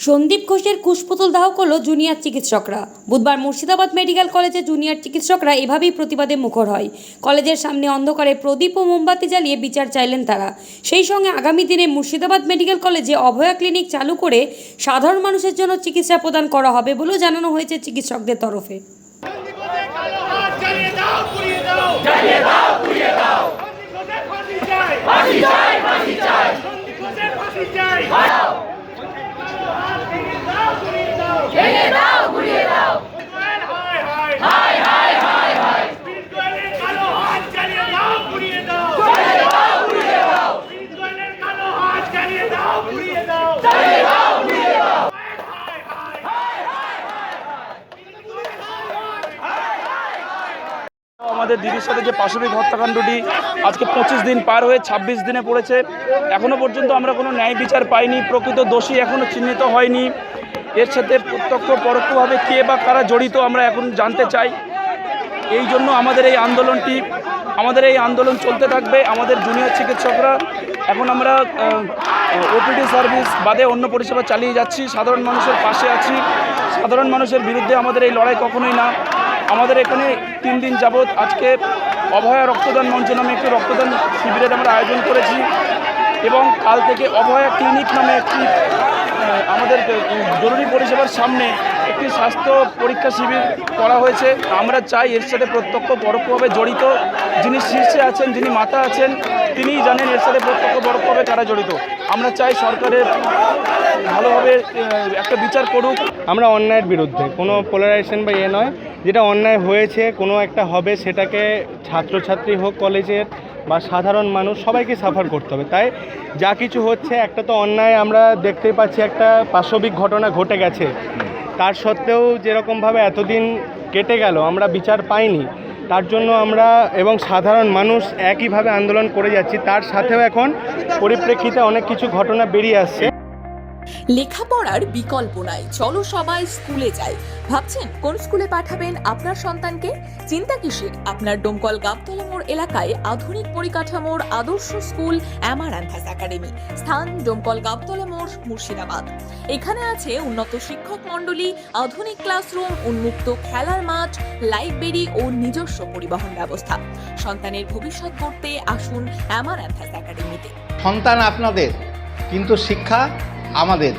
সন্দীপ ঘোষের কুশপুতুল দাহ করল জুনিয়র চিকিৎসকরা। বুধবার মুর্শিদাবাদ মেডিকেল কলেজে জুনিয়র চিকিৎসকরা এভাবেই প্রতিবাদে মুখর হয়। কলেজের সামনে অন্ধকারে প্রদীপ ও মোমবাতি জ্বালিয়ে বিচার চাইলেন তারা। সেই সঙ্গে আগামী দিনে মুর্শিদাবাদ মেডিকেল কলেজে অভয়া ক্লিনিক চালু করে সাধারণ মানুষের জন্য চিকিৎসা প্রদান করা হবে বলেও জানানো হয়েছে চিকিৎসকদের তরফে। আমাদের দিদির সাথে যে পাশবিক হত্যাকাণ্ডটি আজকে 25 দিন পার হয়ে 26 দিনে পড়েছে, এখনো পর্যন্ত আমরা কোনো ন্যায় বিচার পাইনি। প্রকৃত দোষী এখনো চিহ্নিত হয়নি। এর সাথে প্রত্যক্ষ পরোক্ষভাবে কে বা কারা জড়িত আমরা এখন জানতে চাই। এই জন্য আমাদের এই আন্দোলন চলতে থাকবে। আমাদের জুনিয়র চিকিৎসকরা এখন আমরা ওপিডি সার্ভিস বাদে অন্য পরিষেবা চালিয়ে যাচ্ছি। সাধারণ মানুষের পাশে আছি। সাধারণ মানুষের বিরুদ্ধে আমাদের এই লড়াই কখনোই না। আমাদের এখানে 3 দিন যাবৎ আজকে অভয়া রক্তদান মঞ্চ নামে একটি রক্তদান শিবিরের আমরা আয়োজন করেছি এবং কাল থেকে অভয়া ক্লিনিক নামে একটি আমাদের জরুরি পরিষেবার সামনে একটি স্বাস্থ্য পরীক্ষা শিবির করা হয়েছে। আমরা চাই এর সাথে প্রত্যক্ষ পরোক্ষভাবে জড়িত যিনি শীর্ষে আছেন, যিনি মাথা আছেন, তিনিই জানেন এর সাথে প্রত্যক্ষ পরোক্ষভাবে কারা জড়িত। আমরা চাই সরকারের ভালোভাবে একটা বিচার করুক। আমরা অন্যায়ের বিরুদ্ধে কোনো পোলারাইজেশন বা নয়, যেটা অন্যায় হয়েছে কোনো একটা হবে সেটাকে ছাত্রছাত্রী হোক কলেজের বা সাধারণ মানুষ সবাইকে সাফার করতে হবে। তাই যা কিছু হচ্ছে একটা তো অন্যায় আমরা দেখতেই পাচ্ছি, একটা পাশবিক ঘটনা ঘটে গেছে, তার সত্ত্বেও যেরকমভাবে এতদিন কেটে গেল আমরা বিচার পাইনি। তার জন্য আমরা এবং সাধারণ মানুষ একইভাবে আন্দোলন করে যাচ্ছি। তার সাথেও এখন পরিপ্রেক্ষিতে অনেক কিছু ঘটনা বেরিয়ে আসছে। লেখাপড়ার বিকল্প নাই, চলো সবাই স্কুলে যাই। ভাবছেন কোন স্কুলে পাঠাবেন আপনার সন্তানকে? চিন্তা কিসের? আপনার ডোমকল গাবতলা মোড় এলাকায় আধুনিক পরিকাঠামোর আদর্শ স্কুল অ্যামারান্থাস একাডেমি। স্থান ডোমকল গাবতলা মোড়, মুর্শিদাবাদ। এখানে আছে উন্নত শিক্ষক মণ্ডলী, আধুনিক ক্লাসরুম, উন্মুক্ত খেলার মাঠ, লাইব্রেরি ও নিজস্ব পরিবহন ব্যবস্থা। সন্তানের ভবিষ্যৎ গড়তে আসুন অ্যামারান্থাস একাডেমিতে। সন্তান আপনাদের, কিন্তু শিক্ষা আমাদের।